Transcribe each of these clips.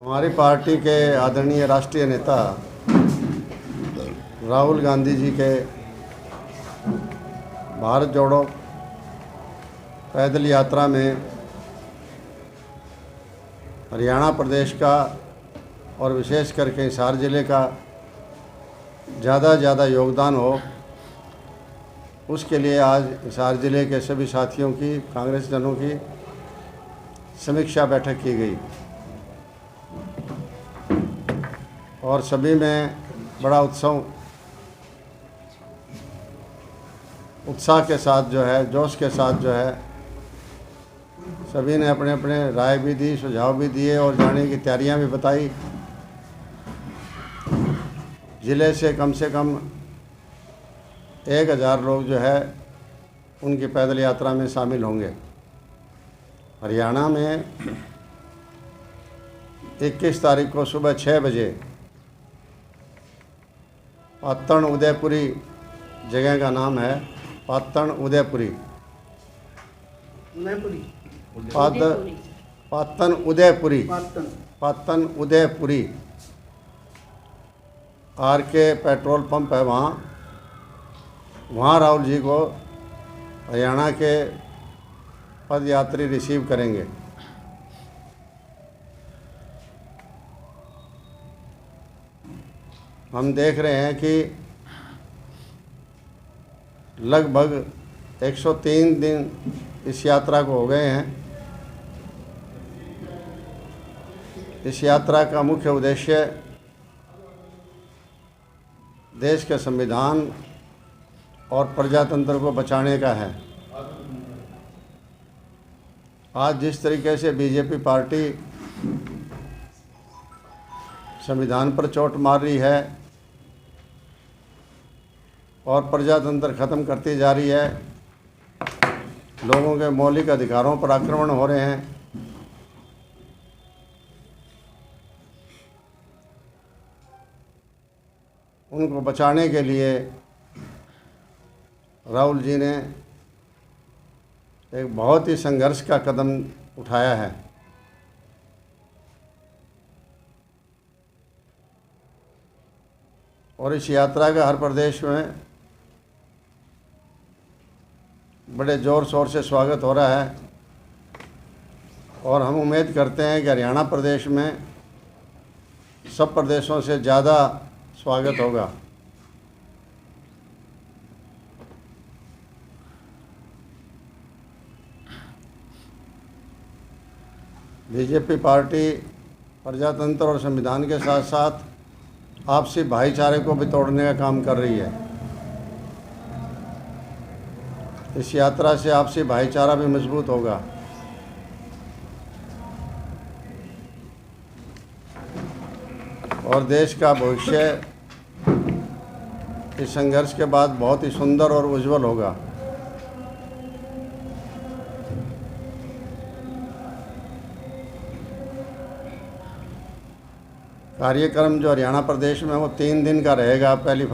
हमारी पार्टी के आदरणीय राष्ट्रीय नेता राहुल गांधी जी के भारत जोड़ो पैदल यात्रा में हरियाणा प्रदेश का और विशेष करके हिसार ज़िले का ज़्यादा योगदान हो, उसके लिए आज हिसार ज़िले के सभी साथियों की, कांग्रेस जनों की समीक्षा बैठक की गई और सभी में बड़ा उत्साह के साथ जो है, जोश के साथ जो है, सभी ने अपने अपने राय भी दी, सुझाव भी दिए और जाने की तैयारियां भी बताई। ज़िले से कम 1000 लोग जो है उनकी पैदल यात्रा में शामिल होंगे। हरियाणा में 21 तारीख को सुबह 6 बजे पातन उदयपुरी, जगह का नाम है Patan Udaipuri, Patan Udaipuri RK petrol pump है, वहाँ राहुल जी को हरियाणा के पदयात्री रिसीव करेंगे। हम देख रहे हैं कि लगभग 103 दिन इस यात्रा को हो गए हैं। इस यात्रा का मुख्य उद्देश्य देश के संविधान और प्रजातंत्र को बचाने का है। आज जिस तरीके से बीजेपी पार्टी संविधान पर चोट मार रही है और प्रजातंत्र ख़त्म करती जा रही है, लोगों के मौलिक अधिकारों पर आक्रमण हो रहे हैं, उनको बचाने के लिए राहुल जी ने एक बहुत ही संघर्ष का कदम उठाया है। और इस यात्रा का हर प्रदेश में बड़े ज़ोर शोर से स्वागत हो रहा है और हम उम्मीद करते हैं कि हरियाणा प्रदेश में सब प्रदेशों से ज़्यादा स्वागत होगा। बीजेपी पार्टी प्रजातंत्र और संविधान के साथ साथ आपसी भाईचारे को भी तोड़ने का काम कर रही है। इस यात्रा से आपसी भाईचारा भी मजबूत होगा और देश का भविष्य इस संघर्ष के बाद बहुत ही सुंदर और उज्जवल होगा। कार्यक्रम जो हरियाणा प्रदेश में वो 3 दिन का रहेगा। पहली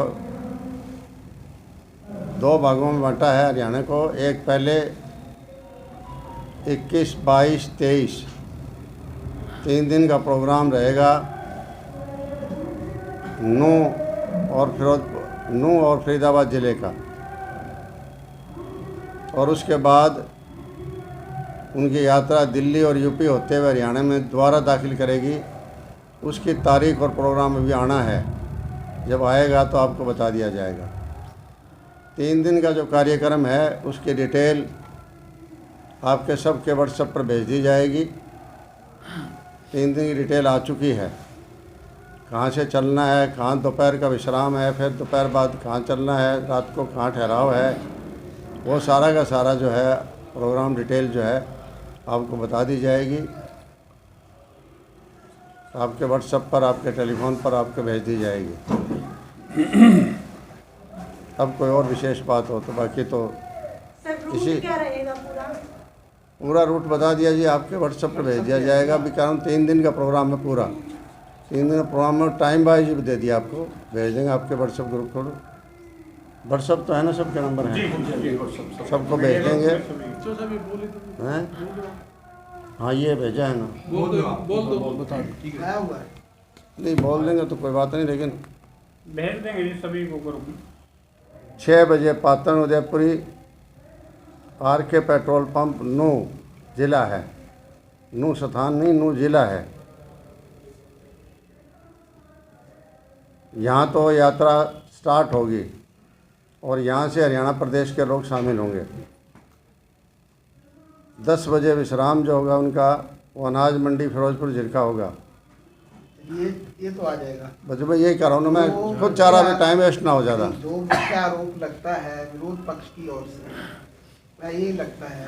2 भागों में बांटा है हरियाणा को। एक पहले 21, 22, 23 3 दिन का प्रोग्राम रहेगा। नूंह और फरीदाबाद ज़िले का, और उसके बाद उनकी यात्रा दिल्ली और यूपी होते हुए हरियाणा में दोबारा दाखिल करेगी। उसकी तारीख और प्रोग्राम भी आना है, जब आएगा तो आपको बता दिया जाएगा। 3 दिन का जो कार्यक्रम है उसकी डिटेल आपके सबके व्हाट्सएप पर भेज दी जाएगी। 3 दिन की डिटेल आ चुकी है, कहाँ से चलना है, कहाँ दोपहर का विश्राम है, फिर दोपहर बाद कहाँ चलना है, रात को कहाँ ठहराव है, वो सारा का सारा जो है प्रोग्राम डिटेल जो है आपको बता दी जाएगी। आपके व्हाट्सएप पर, आपके टेलीफोन पर आपको भेज दी जाएगी। अब कोई और विशेष बात हो तो बाकी तो इसी क्या रहेगा पूरा रूट बता दिया जी, आपके व्हाट्सएप पर भेज दिया जाएगा। अभी कारण 3 दिन का प्रोग्राम है पूरा। 3 दिन का प्रोग्राम में टाइम वाइज भी दे दिया, आपको भेज देंगे आपके व्हाट्सएप ग्रुप को। व्हाट्सएप तो है ना, सबके नंबर हैं, सबको भेज देंगे हैं। हाँ ये भेजा है ना, बोल दो बता ठीक है हुआ है। नहीं बोल देंगे तो कोई बात नहीं, लेकिन भेज देंगे जी सभी को करो। 6 बजे Patan Udaipuri RK petrol pump नू जिला है, नू स्थान नहीं, नू जिला है। यहाँ तो यात्रा स्टार्ट होगी और यहाँ से हरियाणा प्रदेश के लोग शामिल होंगे। 10 बजे विश्राम जो होगा उनका, वो अनाज मंडी फिरोजपुर झिरका होगा। ये तो आ जाएगा। बस भाई यही कर रहा हूँ ना, मैं खुद चाह रहा भी टाइम वेस्ट ना हो ज़्यादा। जो मुख्य आरोप लगता है विरोध पक्ष की ओर से, मैं यही लगता है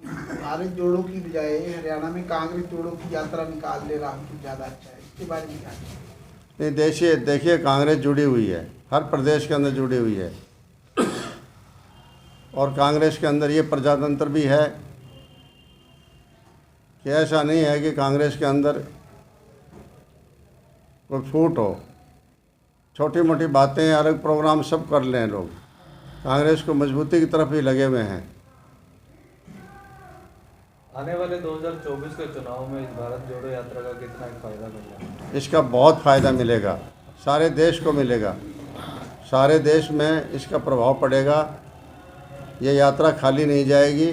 भारत जोड़ो की बजाय हरियाणा में कांग्रेस जोड़ो की यात्रा निकाल ले राहुल तो ज़्यादा अच्छा है। इसके बारे में क्या नहीं देखिए कांग्रेस जुड़ी हुई है, हर प्रदेश के अंदर जुड़ी हुई है, और कांग्रेस के अंदर ये प्रजातंत्र भी है कि ऐसा नहीं है कि कांग्रेस के अंदर कोई फूट हो। छोटी मोटी बातें, अलग प्रोग्राम सब कर लें लोग, कांग्रेस को मजबूती की तरफ ही लगे हुए हैं। आने वाले 2024 के चुनाव में इस भारत जोड़ो यात्रा का कितना फायदा मिलेगा? इसका बहुत फ़ायदा मिलेगा, सारे देश को मिलेगा, सारे देश में इसका प्रभाव पड़ेगा। ये यात्रा खाली नहीं जाएगी,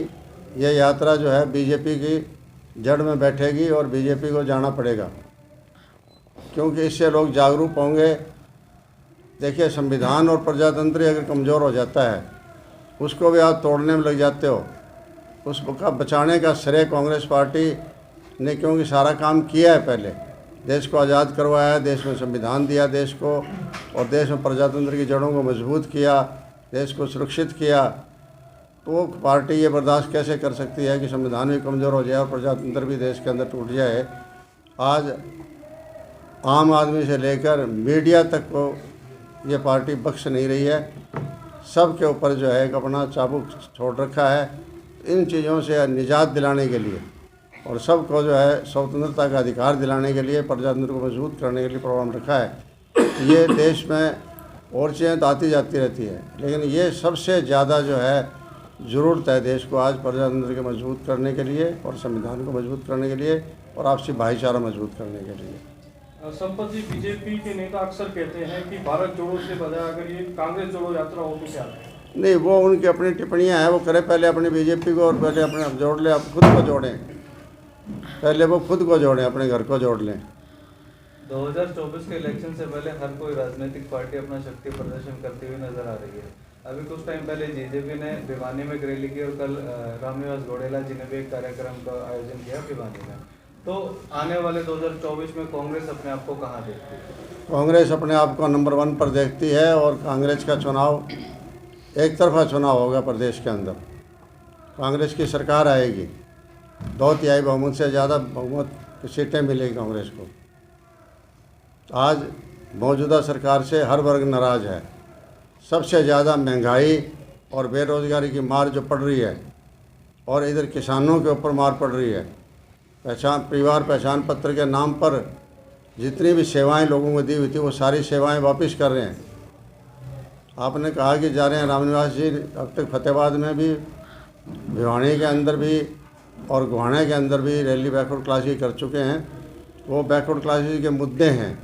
ये यात्रा जो है बीजेपी की जड़ में बैठेगी और बीजेपी को जाना पड़ेगा, क्योंकि इससे लोग जागरूक होंगे। देखिए संविधान और प्रजातंत्र अगर कमज़ोर हो जाता है, उसको भी आप तोड़ने में लग जाते हो। उसका बचाने का श्रेय कांग्रेस पार्टी ने क्योंकि सारा काम किया है, पहले देश को आज़ाद करवाया, देश में संविधान दिया देश को, और देश में प्रजातंत्र की जड़ों को मजबूत किया, देश को सुरक्षित किया। तो वो पार्टी ये बर्दाश्त कैसे कर सकती है कि संविधान भी कमज़ोर हो जाए और प्रजातंत्र भी देश के अंदर टूट जाए। आज आम आदमी से लेकर मीडिया तक को ये पार्टी बख्श नहीं रही है, सब के ऊपर जो है एक अपना चाबुक छोड़ रखा है। इन चीज़ों से निजात दिलाने के लिए और सबको जो है स्वतंत्रता का अधिकार दिलाने के लिए, प्रजातंत्र को मजबूत करने के लिए प्रोग्राम रखा है। ये देश में और चीज़ें तो आती जाती रहती है, लेकिन ये सबसे ज़्यादा जो है ज़रूरत है देश को आज प्रजातंत्र को मजबूत करने के लिए और संविधान को मजबूत करने के लिए और आपसी भाईचारा मजबूत करने के लिए। संपत जी, बीजेपी के नेता अक्सर कहते हैं कि भारत जोड़ो से बजाय अगर ये कांग्रेस जोड़ो यात्रा हो तो क्या? नहीं, वो उनकी अपनी टिप्पणियां हैं, वो करे पहले अपनी बीजेपी को और पहले अपने जोड़ लें, आप खुद को जोड़ें, पहले वो खुद को जोड़ें, अपने घर को जोड़ लें। 2024 के इलेक्शन से पहले हर कोई राजनीतिक पार्टी अपना शक्ति प्रदर्शन करती हुई नजर आ रही है। अभी कुछ टाइम पहले बीजेपी ने भिवानी में एक रैली की और कल रामनिवास घोडेला जी ने भी एक कार्यक्रम का आयोजन किया भिवानी में। तो आने वाले 2024 में कांग्रेस अपने आप को कहाँ देखती है? कांग्रेस अपने आप को नंबर 1 पर देखती है और कांग्रेस का चुनाव एक तरफा चुनाव होगा प्रदेश के अंदर। कांग्रेस की सरकार आएगी, 2/3 बहुमत से ज़्यादा बहुमत की सीटें मिलेगी कांग्रेस को। आज मौजूदा सरकार से हर वर्ग नाराज़ है। सबसे ज़्यादा महंगाई और बेरोज़गारी की मार जो पड़ रही है, और इधर किसानों के ऊपर मार पड़ रही है। परिवार पहचान पत्र के नाम पर जितनी भी सेवाएं लोगों को दी हुई थी, वो सारी सेवाएं वापस कर रहे हैं। आपने कहा कि जा रहे हैं रामनिवास जी, अब तक फतेहाबाद में भी, भिवानी के अंदर भी और गुहाना के अंदर भी रैली बैकवर्ड क्लास की कर चुके हैं। वो बैकवर्ड क्लासेस के मुद्दे हैं,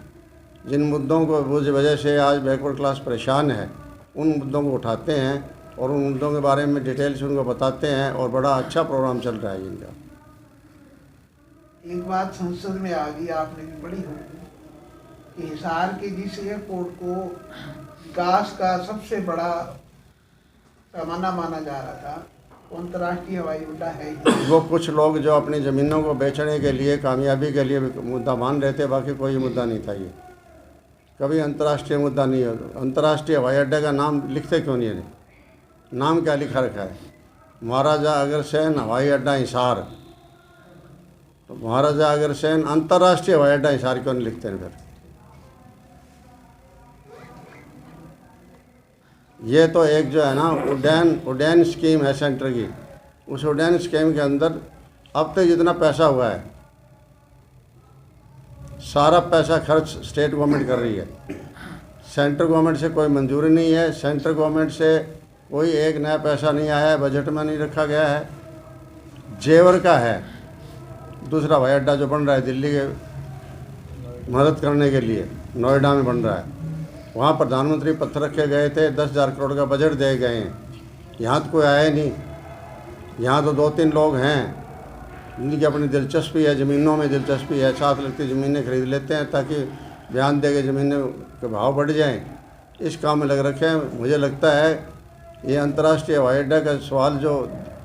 जिन मुद्दों को उस वजह से आज बैकवर्ड क्लास परेशान है, उन मुद्दों को उठाते हैं और उन मुद्दों के बारे में डिटेल से उनको बताते हैं, और बड़ा अच्छा प्रोग्राम चल रहा है इनका। एक बात संसद में आ गई, आपने भी पढ़ी होगी कि हिसार के जिस एयरपोर्ट को विकास का सबसे बड़ा पैमाना माना जा रहा था, अंतर्राष्ट्रीय हवाई अड्डा है ही। वो कुछ लोग जो अपनी ज़मीनों को बेचने के लिए, कामयाबी के लिए मुद्दा मान रहे थे, बाकी कोई मुद्दा नहीं था। ये कभी अंतर्राष्ट्रीय मुद्दा नहीं है। अंतर्राष्ट्रीय हवाई अड्डे का नाम लिखते क्यों नहीं है? नाम क्या लिखा रखा है? महाराजा अग्रसेन हवाई अड्डा हिसार। तो महाराजा अग्रसेन अंतर्राष्ट्रीय हवाई अड्डा हिसार क्यों नहीं लिखते हैं फिर? ये तो एक जो है ना उड्डयन स्कीम है सेंटर की। उस उड्डयन स्कीम के अंदर अब तक जितना पैसा हुआ है, सारा पैसा खर्च स्टेट गवर्नमेंट कर रही है। सेंट्रल गवर्नमेंट से कोई मंजूरी नहीं है, सेंट्रल गवर्नमेंट से कोई एक नया पैसा नहीं आया है, बजट में नहीं रखा गया है। जेवर का है, दूसरा हवाई अड्डा जो बन रहा है दिल्ली के मदद करने के लिए, नोएडा में बन रहा है, वहाँ प्रधानमंत्री पत्थर रखे गए थे, 10,000 करोड़ का बजट दे गए हैं। यहाँ तो कोई आया ही नहीं। यहाँ तो 2-3 लोग हैं जिनकी अपनी दिलचस्पी है, ज़मीनों में दिलचस्पी है, साथ लगती ज़मीनें खरीद लेते हैं ताकि बयान दे के ज़मीनें के भाव बढ़ जाएं। इस काम में लग रखे हैं। मुझे लगता है ये अंतर्राष्ट्रीय हवाई अड्डा का सवाल जो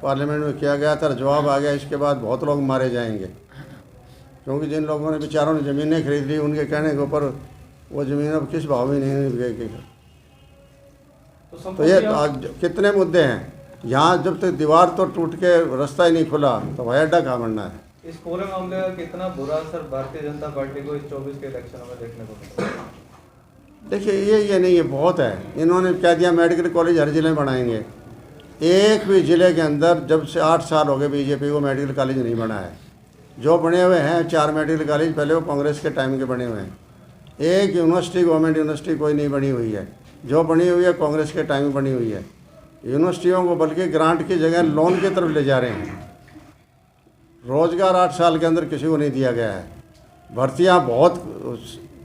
पार्लियामेंट में किया गया था, जवाब आ गया, इसके बाद बहुत लोग मारे जाएंगे, क्योंकि जिन लोगों ने बेचारों ने ज़मीनें खरीद ली, उनके कहने के ऊपर वो ज़मीन अब किस भाव में नहीं बिकेगी। तो ये आज कितने मुद्दे हैं यहाँ। जब तक दीवार तो टूट के रास्ता ही नहीं खुला तो हवाई अड्डा कहाँ बनना है। इस पूरे मामले का कितना बुरा असर भारतीय जनता पार्टी को इस 24 के इलेक्शनों में देखने को मिला? देखिए ये नहीं, ये बहुत है। इन्होंने कह दिया मेडिकल कॉलेज हर ज़िले में बनाएंगे। एक भी ज़िले के अंदर जब से 8 साल हो गए बीजेपी को मेडिकल कॉलेज नहीं बना है। जो बने हुए हैं 4 मेडिकल कॉलेज पहले वो कांग्रेस के टाइम के बने हुए हैं। एक यूनिवर्सिटी, गवर्नमेंट यूनिवर्सिटी कोई नहीं बनी हुई है। जो बनी हुई है कांग्रेस के टाइम में बनी हुई है। यूनिवर्सिटियों को बल्कि ग्रांट की जगह लोन की तरफ ले जा रहे हैं। रोज़गार 8 साल के अंदर किसी को नहीं दिया गया है। भर्तियां बहुत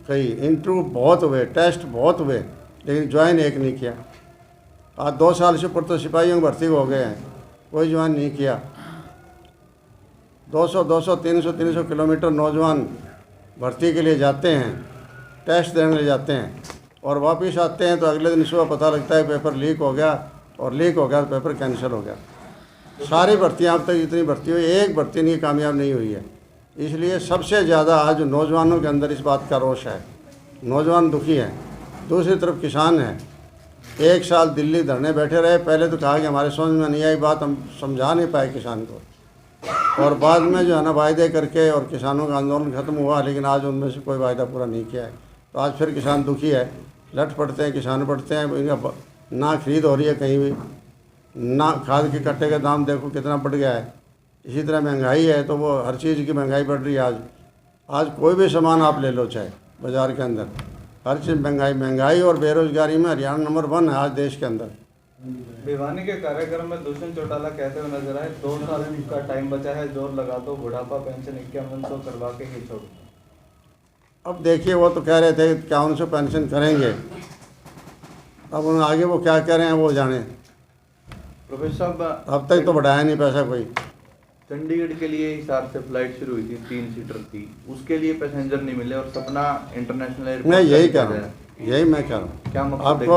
कई, इंटरव्यू बहुत हुए, टेस्ट बहुत हुए, लेकिन ज्वाइन एक नहीं किया। आज 2 साल से ऊपर तो सिपाहियों की भर्ती हो गए हैं, कोई ज्वाइन नहीं किया। 200, 300 किलोमीटर नौजवान भर्ती के लिए जाते हैं, टेस्ट देने के लिए जाते हैं, और वापस आते हैं तो अगले दिन सुबह पता लगता है पेपर लीक हो गया, और लीक हो गया तो पेपर कैंसिल हो गया। सारी भर्तियाँ अब तक जितनी भर्ती हुई, एक भर्ती नहीं कामयाब नहीं हुई है। इसलिए सबसे ज़्यादा आज नौजवानों के अंदर इस बात का रोष है। नौजवान दुखी हैं। दूसरी तरफ किसान हैं। 1 साल दिल्ली धरने बैठे रहे। पहले तो कहा कि हमारे समझ में नहीं आई बात, हम समझा नहीं पाए किसान को, और बाद में जो है ना वायदे करके और किसानों का आंदोलन ख़त्म हुआ, लेकिन आज उनमें से कोई वायदा पूरा नहीं किया है। तो आज फिर किसान दुखी है, लट पड़ते हैं, किसान पड़ते हैं। इनका ना खरीद हो रही है कहीं भी, ना खाद के कट्टे का दाम देखो कितना बढ़ गया है। इसी तरह महंगाई है, तो वो हर चीज़ की महंगाई बढ़ रही है। आज कोई भी सामान आप ले लो चाहे बाज़ार के अंदर, हर चीज़ महंगाई और बेरोज़गारी में हरियाणा नंबर 1 है आज देश के अंदर। भिवानी के कार्यक्रम में दुष्यंत चौटाला कहते हुए नजर आए, 2 साल का टाइम बचा है, जोर लगा दो, बुढ़ापा पेंशन 5100 करवा के ही छोड़। अब देखिए, वो तो कह रहे थे 5100 पेंशन करेंगे, अब उन आगे वो क्या कह रहे हैं वो जाने। प्रोफेसर साहब, अब तक तो बढ़ाया नहीं पैसा कोई। चंडीगढ़ के लिए हिसार से फ्लाइट शुरू हुई थी 3 सीटर की, उसके लिए पैसेंजर नहीं मिले, और सपना इंटरनेशनल एयरपोर्ट, मैं यही कह रहा हूँ, यही मैं कह रहा हूँ। क्या मकसद आपको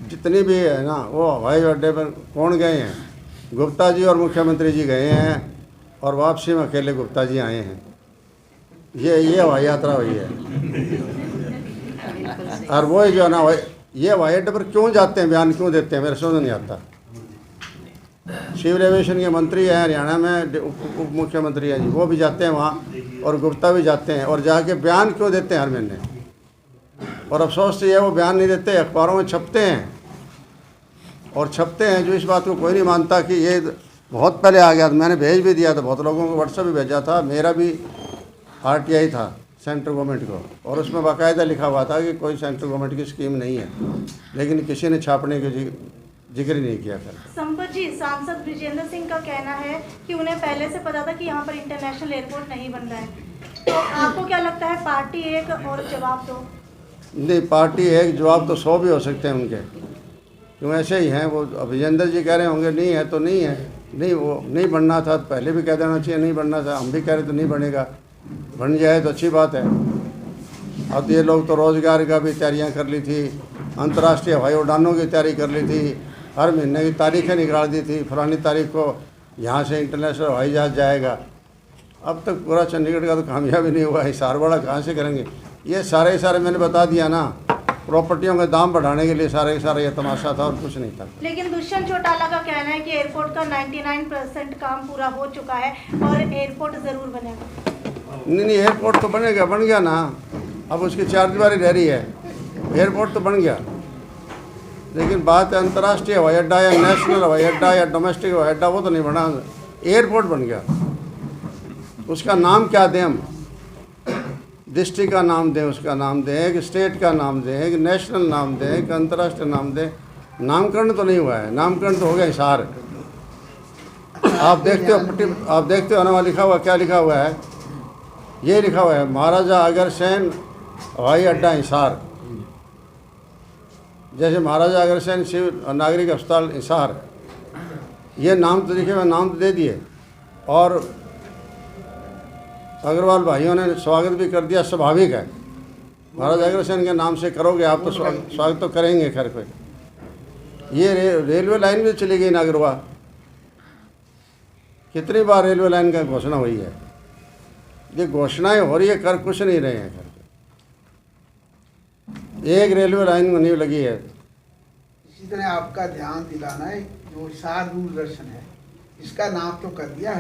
जितनी भी है ना, वो हवाई अड्डे पर कौन गए हैं? गुप्ता जी और मुख्यमंत्री जी गए हैं, और वापसी में अकेले गुप्ता जी आए हैं। ये हवाई यात्रा हुई है। और वो जो है ना, ये हवाई अड्डे पर क्यों जाते हैं, बयान क्यों देते हैं, मेरे समझ नहीं आता। सिविल एविएशन के मंत्री हैं हरियाणा में, उप मुख्यमंत्री हैं जी, वो भी जाते हैं वहाँ, और गुप्ता भी जाते हैं, और जाके बयान क्यों देते हैं हर महीने। और अफसोस तो ये वो बयान नहीं देते, अखबारों में छपते हैं, और छपते हैं जो इस बात को कोई नहीं मानता कि ये बहुत पहले आ गया था। मैंने भेज भी दिया था, बहुत लोगों को व्हाट्सएप भी भेजा था, मेरा भी RTI था सेंट्रल गवर्नमेंट को, और उसमें बाकायदा लिखा हुआ था कि कोई सेंट्रल गवर्नमेंट की स्कीम नहीं है, लेकिन किसी ने छापने की जिक्र ही नहीं किया था। संपत जी, सांसद ब्रिजेंद्र सिंह का कहना है कि उन्हें पहले से पता था कि यहाँ पर इंटरनेशनल एयरपोर्ट नहीं बन रहा है, तो आपको क्या लगता है, पार्टी एक और जवाब दो? नहीं, पार्टी एक, जवाब तो 100 भी हो सकते हैं उनके, क्यों ऐसे ही हैं। वो ब्रिजेंद्र जी कह रहे होंगे नहीं है तो नहीं है, नहीं वो नहीं बनना था, पहले भी कह देना चाहिए नहीं बनना था, हम भी कह रहे तो नहीं बनेगा, बन जाए तो अच्छी बात है। अब ये लोग तो रोज़गार का भी तैयारियां कर ली थी, अंतर्राष्ट्रीय हवाई उड़ानों की तैयारी कर ली थी, हर महीने की तारीखें निकाल दी थी, फलानी तारीख को यहाँ से इंटरनेशनल हवाई जहाज़ जाएगा। अब तक पूरा चंडीगढ़ का तो कामयाबी नहीं हुआ, हिसार वाला कहाँ से करेंगे। ये सारे मैंने बता दिया ना, प्रॉपर्टियों के दाम बढ़ाने के लिए सारे ये तमाशा था और कुछ नहीं था। लेकिन दुष्यंत चौटाला का कहना है कि एयरपोर्ट का 99% काम पूरा हो चुका है और एयरपोर्ट ज़रूर बनेगा। नहीं, एयरपोर्ट तो बनेगा, बन गया ना, अब उसकी 4 दीवारी रह रही है, एयरपोर्ट तो बन गया। लेकिन बात है अंतर्राष्ट्रीय हवाई अड्डा या नेशनल हवाई अड्डा या डोमेस्टिक हवाई अड्डा, वो तो नहीं बना, एयरपोर्ट बन गया। उसका नाम क्या दें हम? डिस्ट्रिक्ट का नाम दें, उसका नाम दें, एक स्टेट का नाम दें, एक नेशनल नाम दें, एक अंतर्राष्ट्रीय नाम दें। नामकरण तो नहीं हुआ है, नामकरण तो हो गया हिसार। आप देखते हो ना, वहाँ लिखा हुआ क्या लिखा हुआ है, ये लिखा हुआ है महाराजा अग्रसेन हवाई अड्डा हिसार। जैसे महाराजा अग्रसेन शिव नागरिक अस्पताल हिसार, ये नाम तो लिखे हुए, नाम तो दे दिए, और अग्रवाल भाइयों ने स्वागत भी कर दिया, स्वाभाविक है। महाराजा अग्रसेन के नाम से करोगे आप तो स्वागत तो करेंगे खैर कोई। ये रेलवे लाइन भी चली गई नागरवा, कितनी बार रेलवे लाइन का घोषणा हुई है। ये घोषणाएं हो रही है, कर कुछ नहीं रहे हैं। एक रेलवे लाइन में नहीं लगी है। इसी तरह आपका ध्यान दिलाना है, जो हिसार दूरदर्शन है, इसका नाम तो कर दिया है।